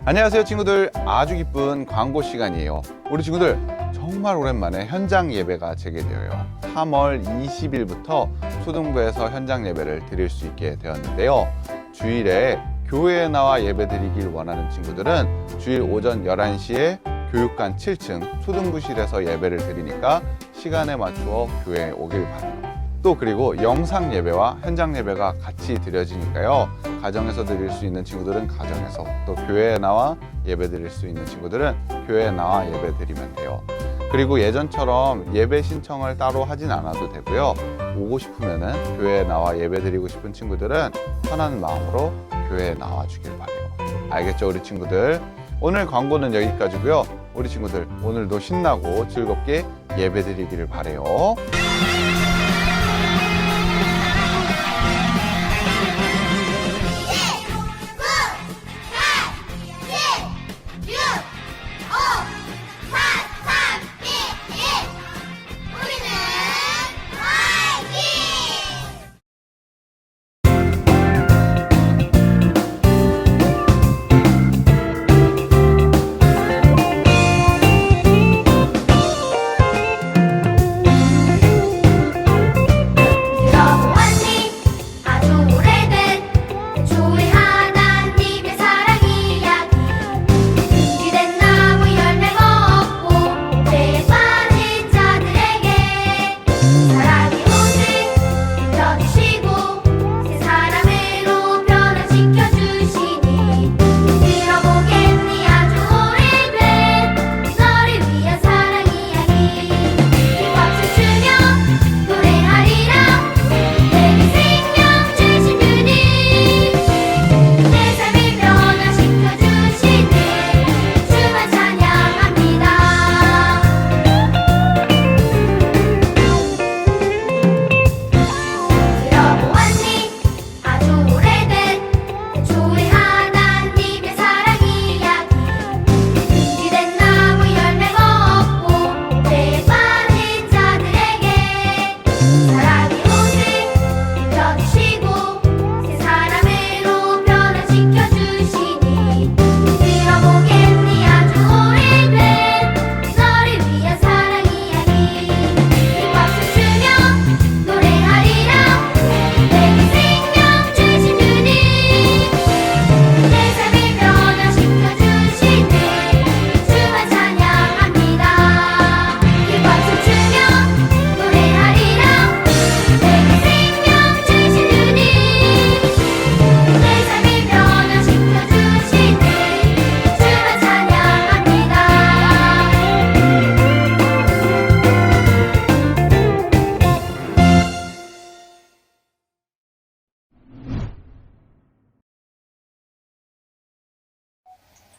안녕하세요 친구들, 아주 기쁜 광고 시간이에요. 우리 친구들 정말 오랜만에 현장 예배가 재개되어요. 3월 20일부터 초등부에서 현장 예배를 드릴 수 있게 되었는데요. 주일에 교회에 나와 예배 드리길 원하는 친구들은 주일 오전 11시에 교육관 7층 초등부실에서 예배를 드리니까 시간에 맞추어 교회에 오길 바랍니다. 또 그리고 영상 예배와 현장 예배가 같이 드려지니까요, 가정에서 드릴 수 있는 친구들은 가정에서, 또 교회에 나와 예배 드릴 수 있는 친구들은 교회에 나와 예배 드리면 돼요. 그리고 예전처럼 예배 신청을 따로 하진 않아도 되고요, 오고 싶으면은 교회에 나와 예배 드리고 싶은 친구들은 편한 마음으로 교회에 나와 주길 바래요. 알겠죠 우리 친구들? 오늘 광고는 여기까지고요. 우리 친구들 오늘도 신나고 즐겁게 예배 드리기를 바래요.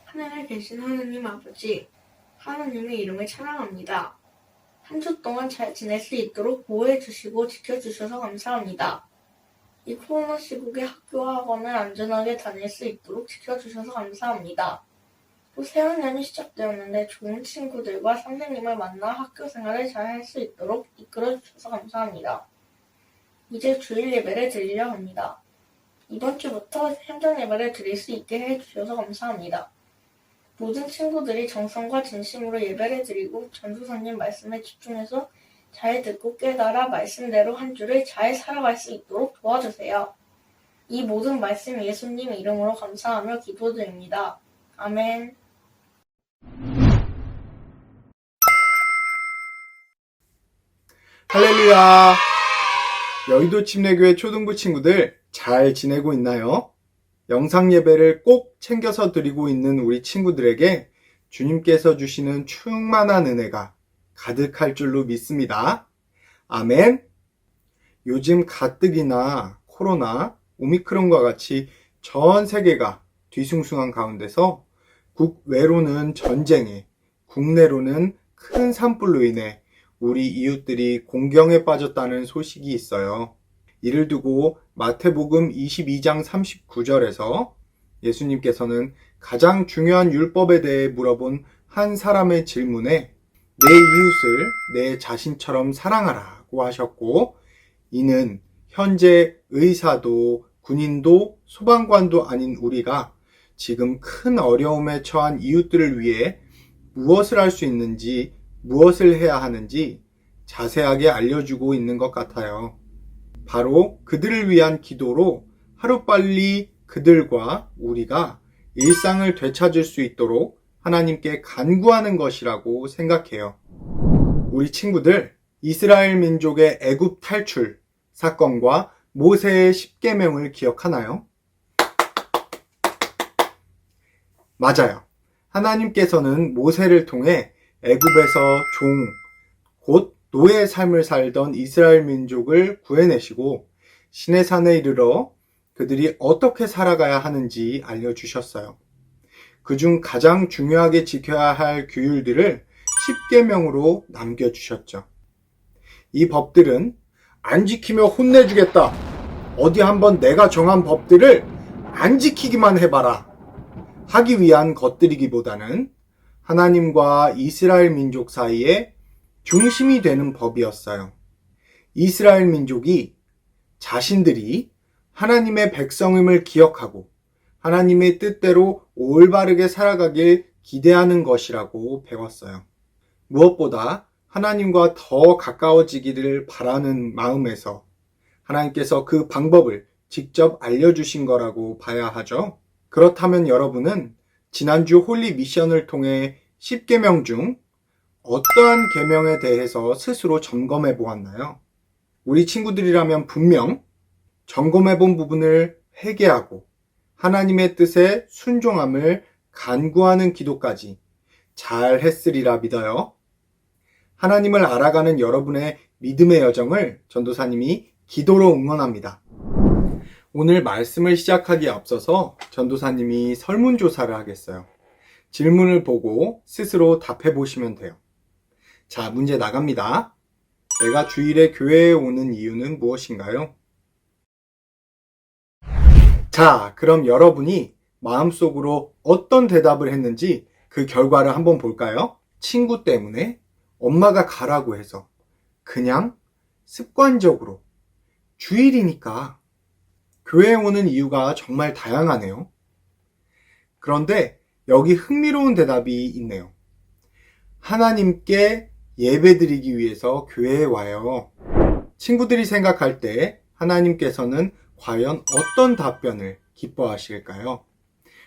하늘에 계신 하느님 아버지, 하느님의 이름을 찬양합니다. 한 주 동안 잘 지낼 수 있도록 보호해 주시고 지켜주셔서 감사합니다. 이 코로나 시국에 학교와 학원을 안전하게 다닐 수 있도록 지켜주셔서 감사합니다. 또 새학년이 시작되었는데 좋은 친구들과 선생님을 만나 학교 생활을 잘 할 수 있도록 이끌어 주셔서 감사합니다. 이제 주일 예배를 드리려 합니다. 이번 주부터 현장 예배를 드릴 수 있게 해주셔서 감사합니다. 모든 친구들이 정성과 진심으로 예배를 드리고 전도사님 말씀에 집중해서 잘 듣고 깨달아 말씀대로 한 주를 잘 살아갈 수 있도록 도와주세요. 이 모든 말씀 예수님 이름으로 감사하며 기도드립니다. 아멘. 할렐루야! 여의도 침례교회 초등부 친구들 잘 지내고 있나요? 영상 예배를 꼭 챙겨서 드리고 있는 우리 친구들에게 주님께서 주시는 충만한 은혜가 가득할 줄로 믿습니다. 아멘. 요즘 가뜩이나 코로나, 오미크론과 같이 전 세계가 뒤숭숭한 가운데서 국외로는 전쟁에, 국내로는 큰 산불로 인해 우리 이웃들이 공경에 빠졌다는 소식이 있어요. 이를 두고 마태복음 22장 39절에서 예수님께서는 가장 중요한 율법에 대해 물어본 한 사람의 질문에 내 이웃을 내 자신처럼 사랑하라고 하셨고, 이는 현재 의사도 군인도 소방관도 아닌 우리가 지금 큰 어려움에 처한 이웃들을 위해 무엇을 할 수 있는지, 무엇을 해야 하는지 자세하게 알려주고 있는 것 같아요. 바로 그들을 위한 기도로 하루빨리 그들과 우리가 일상을 되찾을 수 있도록 하나님께 간구하는 것이라고 생각해요. 우리 친구들, 이스라엘 민족의 애굽 탈출 사건과 모세의 10계명을 기억하나요? 맞아요. 하나님께서는 모세를 통해 애굽에서 곧 노예의 삶을 살던 이스라엘 민족을 구해내시고 시내산에 이르러 그들이 어떻게 살아가야 하는지 알려주셨어요. 그중 가장 중요하게 지켜야 할 규율들을 10계명으로 남겨주셨죠. 이 법들은 안 지키며 혼내주겠다. 어디 한번 내가 정한 법들을 안 지키기만 해봐라. 하기 위한 것들이기보다는 하나님과 이스라엘 민족 사이에 중심이 되는 법이었어요. 이스라엘 민족이 자신들이 하나님의 백성임을 기억하고 하나님의 뜻대로 올바르게 살아가길 기대하는 것이라고 배웠어요. 무엇보다 하나님과 더 가까워지기를 바라는 마음에서 하나님께서 그 방법을 직접 알려주신 거라고 봐야 하죠. 그렇다면 여러분은 지난주 홀리 미션을 통해 10계명 중 어떠한 계명에 대해서 스스로 점검해 보았나요? 우리 친구들이라면 분명 점검해 본 부분을 회개하고 하나님의 뜻에 순종함을 간구하는 기도까지 잘 했으리라 믿어요. 하나님을 알아가는 여러분의 믿음의 여정을 전도사님이 기도로 응원합니다. 오늘 말씀을 시작하기에 앞서서 전도사님이 설문조사를 하겠어요. 질문을 보고 스스로 답해 보시면 돼요. 자, 문제 나갑니다. 내가 주일에 교회에 오는 이유는 무엇인가요? 자, 그럼 여러분이 마음속으로 어떤 대답을 했는지 그 결과를 한번 볼까요? 친구 때문에, 엄마가 가라고 해서, 그냥 습관적으로, 주일이니까. 교회에 오는 이유가 정말 다양하네요. 그런데 여기 흥미로운 대답이 있네요. 하나님께 예배드리기 위해서 교회에 와요. 친구들이 생각할 때 하나님께서는 과연 어떤 답변을 기뻐하실까요?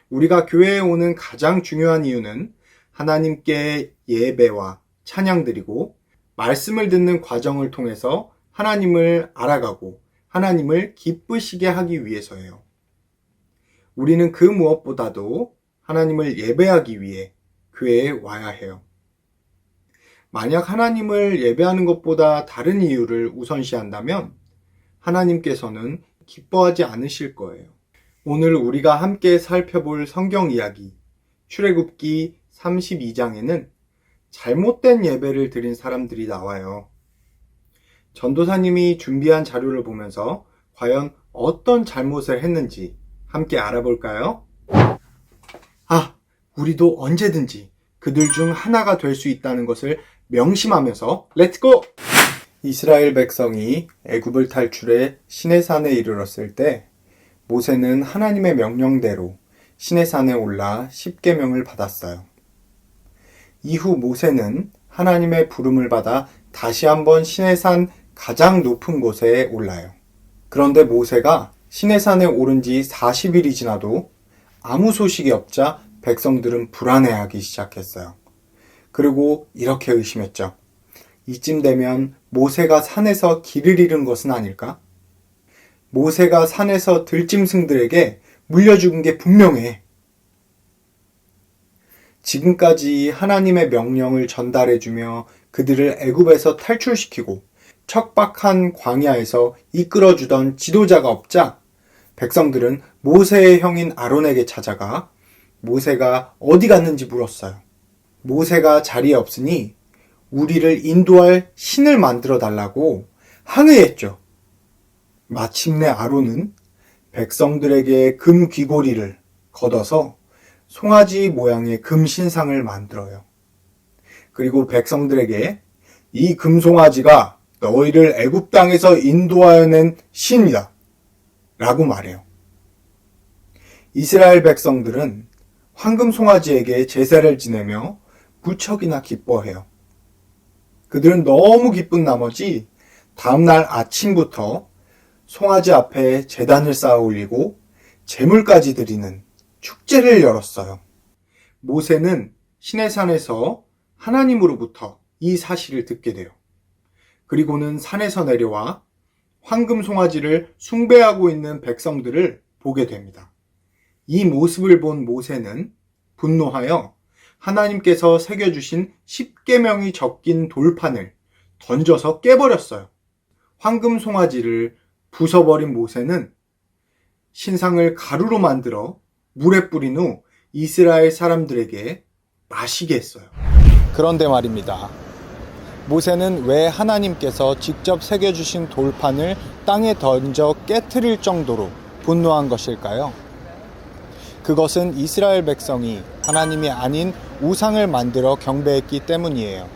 우리가 교회에 오는 가장 중요한 이유는 하나님께 예배와 찬양드리고 말씀을 듣는 과정을 통해서 하나님을 알아가고 하나님을 기쁘시게 하기 위해서예요. 우리는 그 무엇보다도 하나님을 예배하기 위해 교회에 와야 해요. 만약 하나님을 예배하는 것보다 다른 이유를 우선시한다면 하나님께서는 기뻐하지 않으실 거예요. 오늘 우리가 함께 살펴볼 성경 이야기 출애굽기 32장에는 잘못된 예배를 드린 사람들이 나와요. 전도사님이 준비한 자료를 보면서 과연 어떤 잘못을 했는지 함께 알아볼까요? 우리도 언제든지 그들 중 하나가 될 수 있다는 것을 명심하면서 렛츠고! 이스라엘 백성이 애굽을 탈출해 시내산에 이르렀을 때 모세는 하나님의 명령대로 시내산에 올라 10계명을 받았어요. 이후 모세는 하나님의 부름을 받아 다시 한번 시내산 가장 높은 곳에 올라요. 그런데 모세가 시내산에 오른 지 40일이 지나도 아무 소식이 없자 백성들은 불안해하기 시작했어요. 그리고 이렇게 의심했죠. 이쯤 되면 모세가 산에서 길을 잃은 것은 아닐까? 모세가 산에서 들짐승들에게 물려 죽은 게 분명해. 지금까지 하나님의 명령을 전달해주며 그들을 애굽에서 탈출시키고 척박한 광야에서 이끌어주던 지도자가 없자 백성들은 모세의 형인 아론에게 찾아가 모세가 어디 갔는지 물었어요. 모세가 자리에 없으니 우리를 인도할 신을 만들어 달라고 항의했죠. 마침내 아론은 백성들에게 금 귀고리를 걷어서 송아지 모양의 금 신상을 만들어요. 그리고 백성들에게 이 금송아지가 너희를 애굽 땅에서 인도하여낸 신이다 라고 말해요. 이스라엘 백성들은 황금 송아지에게 제사를 지내며 무척이나 기뻐해요. 그들은 너무 기쁜 나머지 다음날 아침부터 송아지 앞에 제단을 쌓아 올리고 제물까지 드리는 축제를 열었어요. 모세는 시내산에서 하나님으로부터 이 사실을 듣게 돼요. 그리고는 산에서 내려와 황금 송아지를 숭배하고 있는 백성들을 보게 됩니다. 이 모습을 본 모세는 분노하여 하나님께서 새겨주신 10계명이 적힌 돌판을 던져서 깨버렸어요. 황금 송아지를 부숴버린 모세는 신상을 가루로 만들어 물에 뿌린 후 이스라엘 사람들에게 마시게 했어요. 그런데 말입니다. 모세는 왜 하나님께서 직접 새겨주신 돌판을 땅에 던져 깨트릴 정도로 분노한 것일까요? 그것은 이스라엘 백성이 하나님이 아닌 우상을 만들어 경배했기 때문이에요.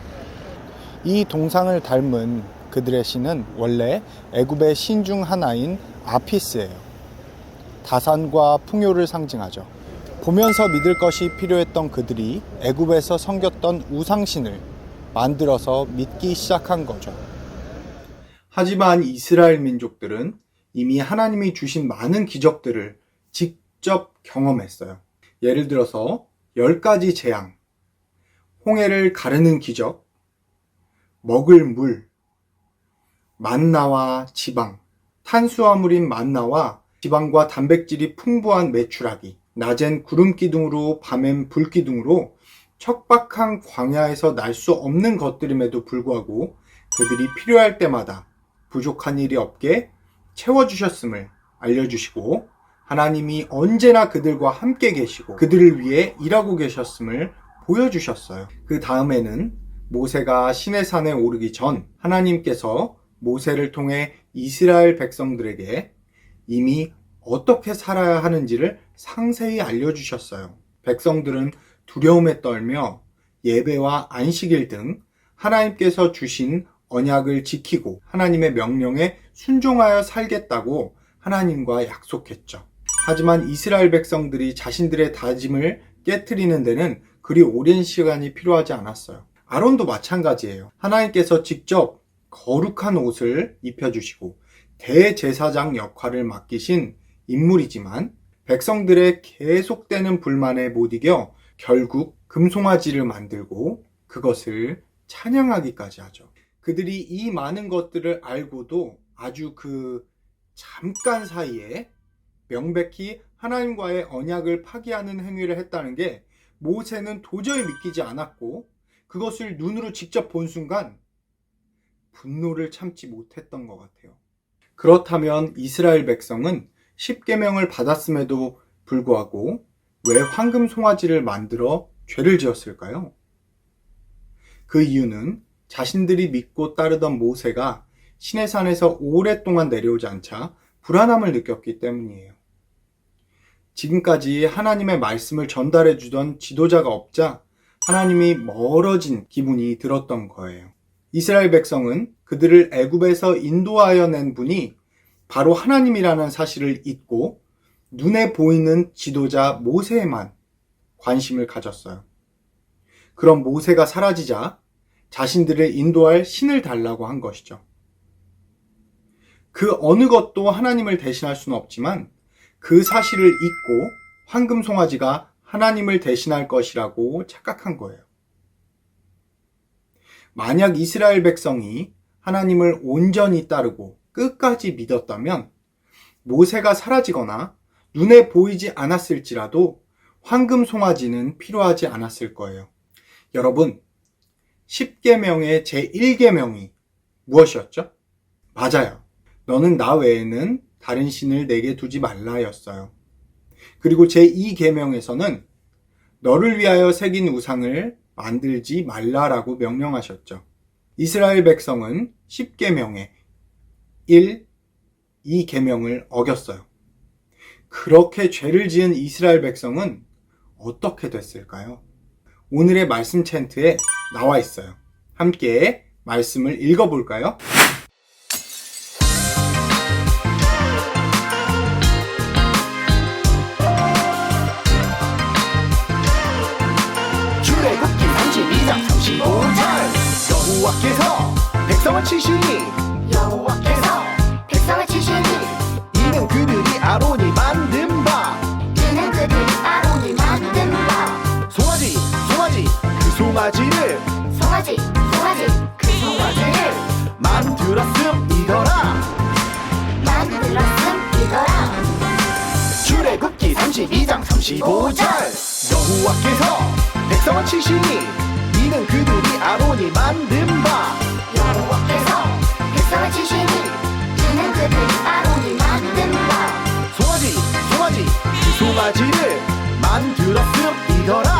이 동상을 닮은 그들의 신은 원래 애굽의 신 중 하나인 아피스예요. 다산과 풍요를 상징하죠. 보면서 믿을 것이 필요했던 그들이 애굽에서 섬겼던 우상신을 만들어서 믿기 시작한 거죠. 하지만 이스라엘 민족들은 이미 하나님이 주신 많은 기적들을 직접 경험했어요. 예를 들어서 10가지 재앙, 홍해를 가르는 기적, 먹을 물, 만나와 지방, 탄수화물인 만나와 지방과 단백질이 풍부한 메추라기, 낮엔 구름기둥으로 밤엔 불기둥으로 척박한 광야에서 날 수 없는 것들임에도 불구하고 그들이 필요할 때마다 부족한 일이 없게 채워주셨음을 알려주시고 하나님이 언제나 그들과 함께 계시고 그들을 위해 일하고 계셨음을 보여주셨어요. 그 다음에는 모세가 시내산에 오르기 전 하나님께서 모세를 통해 이스라엘 백성들에게 이미 어떻게 살아야 하는지를 상세히 알려주셨어요. 백성들은 두려움에 떨며 예배와 안식일 등 하나님께서 주신 언약을 지키고 하나님의 명령에 순종하여 살겠다고 하나님과 약속했죠. 하지만 이스라엘 백성들이 자신들의 다짐을 깨트리는 데는 그리 오랜 시간이 필요하지 않았어요. 아론도 마찬가지예요. 하나님께서 직접 거룩한 옷을 입혀주시고 대제사장 역할을 맡기신 인물이지만 백성들의 계속되는 불만에 못 이겨 결국 금송아지를 만들고 그것을 찬양하기까지 하죠. 그들이 이 많은 것들을 알고도 아주 잠깐 사이에 명백히 하나님과의 언약을 파기하는 행위를 했다는 게 모세는 도저히 믿기지 않았고 그것을 눈으로 직접 본 순간 분노를 참지 못했던 것 같아요. 그렇다면 이스라엘 백성은 10계명을 받았음에도 불구하고 왜 황금 송아지를 만들어 죄를 지었을까요? 그 이유는 자신들이 믿고 따르던 모세가 시내산에서 오랫동안 내려오지 않자 불안함을 느꼈기 때문이에요. 지금까지 하나님의 말씀을 전달해 주던 지도자가 없자 하나님이 멀어진 기분이 들었던 거예요. 이스라엘 백성은 그들을 애굽에서 인도하여 낸 분이 바로 하나님이라는 사실을 잊고 눈에 보이는 지도자 모세에만 관심을 가졌어요. 그럼 모세가 사라지자 자신들을 인도할 신을 달라고 한 것이죠. 그 어느 것도 하나님을 대신할 수는 없지만 그 사실을 잊고 황금 송아지가 하나님을 대신할 것이라고 착각한 거예요. 만약 이스라엘 백성이 하나님을 온전히 따르고 끝까지 믿었다면 모세가 사라지거나 눈에 보이지 않았을지라도 황금 송아지는 필요하지 않았을 거예요. 여러분, 10계명의 제1계명이 무엇이었죠? 맞아요. 너는 나 외에는 다른 신을 내게 두지 말라였어요. 그리고 제2계명에서는 너를 위하여 새긴 우상을 만들지 말라라고 명령하셨죠. 이스라엘 백성은 10계명의 1, 2계명을 어겼어요. 그렇게 죄를 지은 이스라엘 백성은 어떻게 됐을까요? 오늘의 말씀 챈트에 나와 있어요. 함께 말씀을 읽어볼까요? 백성을 치시니 여호와께서 백성을 치시니 이는 그들이 아론이 만든 바 이는 그들이 아론이 만든 바 송아지 그 송아지를 송아지 그 송아지를 만들었음이더라. 만들었음이더라. 출애굽기 32장 35절 여호와께서 백성을 치시니 이는 그들이 아론이 만든 바 여호와께서 백성을 치시니 이는 그들이 아론이 만든 바 송아지 그 송아지를 만들었음이더라.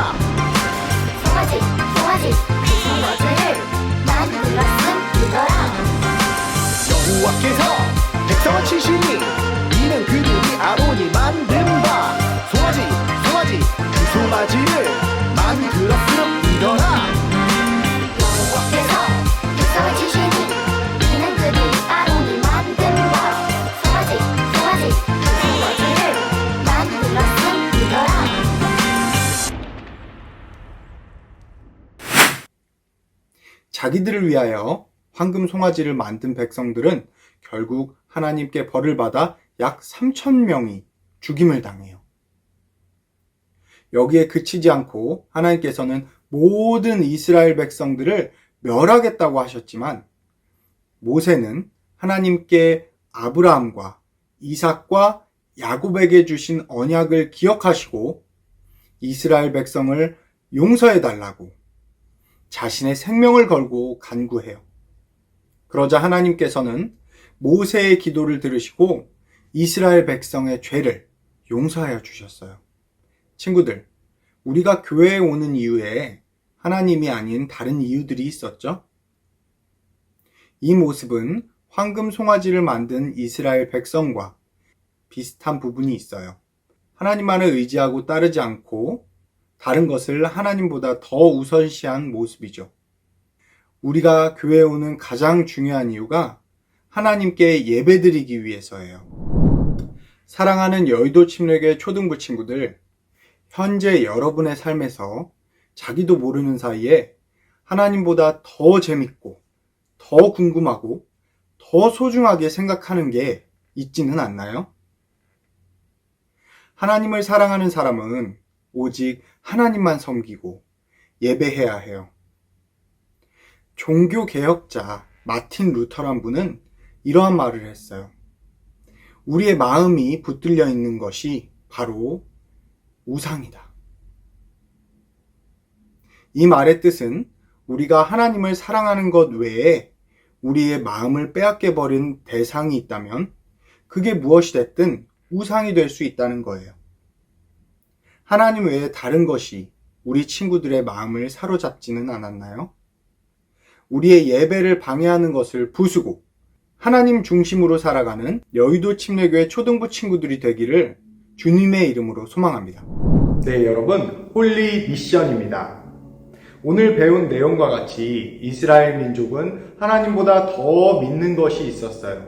송아지 그 송아지를 만들었음이더라. 여호와께서 백성을 치시니 이는 그들이 아론이 만든 바 송아지 그 송아지를 만들었음이더라. 여호와께서 백성을 치시니 이는 그들이 아론이 만든 바 송아지 그 송아지를 만들었음이더라. 자기들을 위하여 황금 송아지를 만든 백성들은 결국 하나님께 벌을 받아 약 3,000명이 죽임을 당해요. 여기에 그치지 않고 하나님께서는 모든 이스라엘 백성들을 멸하겠다고 하셨지만 모세는 하나님께 아브라함과 이삭과 야곱에게 주신 언약을 기억하시고 이스라엘 백성을 용서해달라고 자신의 생명을 걸고 간구해요. 그러자 하나님께서는 모세의 기도를 들으시고 이스라엘 백성의 죄를 용서하여 주셨어요. 친구들, 우리가 교회에 오는 이유에 하나님이 아닌 다른 이유들이 있었죠? 이 모습은 황금 송아지를 만든 이스라엘 백성과 비슷한 부분이 있어요. 하나님만을 의지하고 따르지 않고 다른 것을 하나님보다 더 우선시한 모습이죠. 우리가 교회에 오는 가장 중요한 이유가 하나님께 예배드리기 위해서예요. 사랑하는 여의도 침례교회 초등부 친구들, 현재 여러분의 삶에서 자기도 모르는 사이에 하나님보다 더 재밌고 더 궁금하고 더 소중하게 생각하는 게 있지는 않나요? 하나님을 사랑하는 사람은 오직 하나님만 섬기고 예배해야 해요. 종교개혁자 마틴 루터란 분은 이러한 말을 했어요. 우리의 마음이 붙들려 있는 것이 바로 우상이다. 이 말의 뜻은 우리가 하나님을 사랑하는 것 외에 우리의 마음을 빼앗겨버린 대상이 있다면 그게 무엇이 됐든 우상이 될 수 있다는 거예요. 하나님 외에 다른 것이 우리 친구들의 마음을 사로잡지는 않았나요? 우리의 예배를 방해하는 것을 부수고 하나님 중심으로 살아가는 여의도 침례교회 초등부 친구들이 되기를 주님의 이름으로 소망합니다. 네, 여러분, 홀리 미션입니다. 오늘 배운 내용과 같이 이스라엘 민족은 하나님보다 더 믿는 것이 있었어요.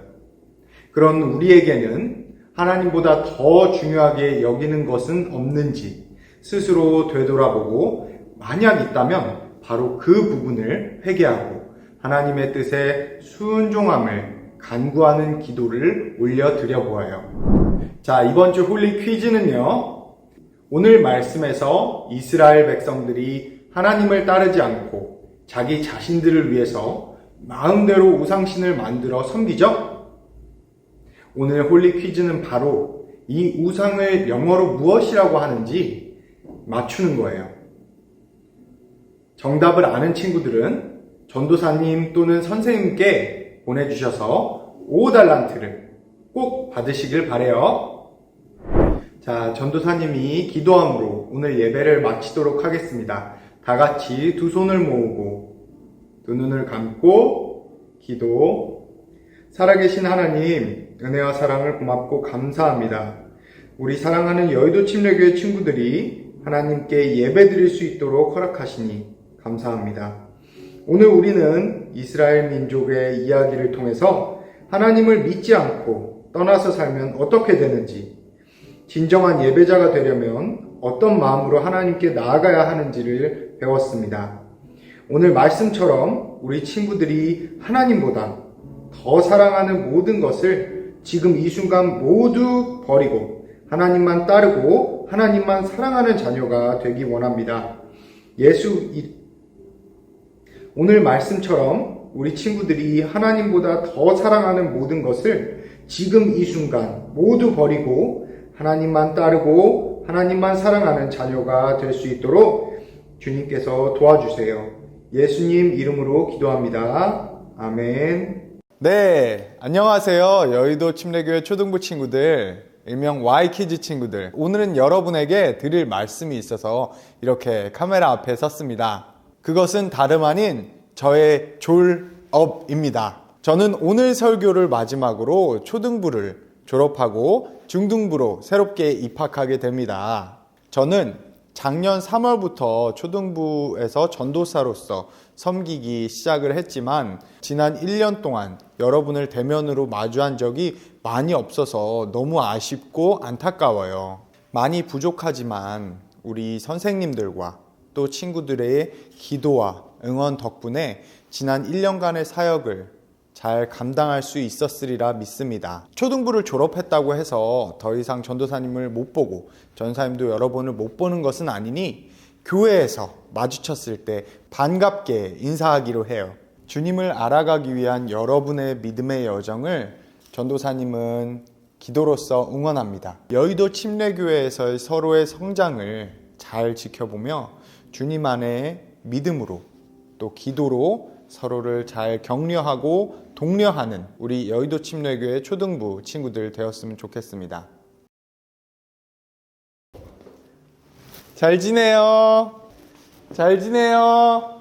그런 우리에게는 하나님보다 더 중요하게 여기는 것은 없는지 스스로 되돌아보고 만약 있다면 바로 그 부분을 회개하고 하나님의 뜻에 순종함을 간구하는 기도를 올려드려 보아요. 자, 이번 주 홀리 퀴즈는요. 오늘 말씀에서 이스라엘 백성들이 하나님을 따르지 않고 자기 자신들을 위해서 마음대로 우상신을 만들어 섬기죠? 오늘 홀리 퀴즈는 바로 이 우상을 영어로 무엇이라고 하는지 맞추는 거예요. 정답을 아는 친구들은 전도사님 또는 선생님께 보내주셔서 5달란트를 꼭 받으시길 바래요. 자, 전도사님이 기도함으로 오늘 예배를 마치도록 하겠습니다. 다 같이 두 손을 모으고 두 눈을 감고 기도. 살아계신 하나님, 은혜와 사랑을 고맙고 감사합니다. 우리 사랑하는 여의도 침례교회 친구들이 하나님께 예배드릴 수 있도록 허락하시니 감사합니다. 오늘 우리는 이스라엘 민족의 이야기를 통해서 하나님을 믿지 않고 떠나서 살면 어떻게 되는지, 진정한 예배자가 되려면 어떤 마음으로 하나님께 나아가야 하는지를 배웠습니다. 오늘 말씀처럼 우리 친구들이 하나님보다 더 사랑하는 모든 것을 지금 이 순간 모두 버리고 하나님만 따르고 하나님만 사랑하는 자녀가 되기 원합니다. 오늘 말씀처럼 우리 친구들이 하나님보다 더 사랑하는 모든 것을 지금 이 순간 모두 버리고 하나님만 따르고 하나님만 사랑하는 자녀가 될 수 있도록 주님께서 도와주세요. 예수님 이름으로 기도합니다. 아멘. 네, 안녕하세요. 여의도 침례교회 초등부 친구들, 일명 Y키즈 친구들. 오늘은 여러분에게 드릴 말씀이 있어서 이렇게 카메라 앞에 섰습니다. 그것은 다름 아닌 저의 졸업입니다. 저는 오늘 설교를 마지막으로 초등부를 졸업하고 중등부로 새롭게 입학하게 됩니다. 저는 작년 3월부터 초등부에서 전도사로서 섬기기 시작을 했지만 지난 1년 동안 여러분을 대면으로 마주한 적이 많이 없어서 너무 아쉽고 안타까워요. 많이 부족하지만 우리 선생님들과 또 친구들의 기도와 응원 덕분에 지난 1년간의 사역을 잘 감당할 수 있었으리라 믿습니다. 초등부를 졸업했다고 해서 더 이상 전도사님을 못 보고 전사님도 여러분을 못 보는 것은 아니니 교회에서 마주쳤을 때 반갑게 인사하기로 해요. 주님을 알아가기 위한 여러분의 믿음의 여정을 전도사님은 기도로서 응원합니다. 여의도 침례교회에서의 서로의 성장을 잘 지켜보며 주님 안에 믿음으로 또 기도로 서로를 잘 격려하고 독려하는 우리 여의도 침례교회 초등부 친구들 되었으면 좋겠습니다. 잘 지내요. 잘 지내요.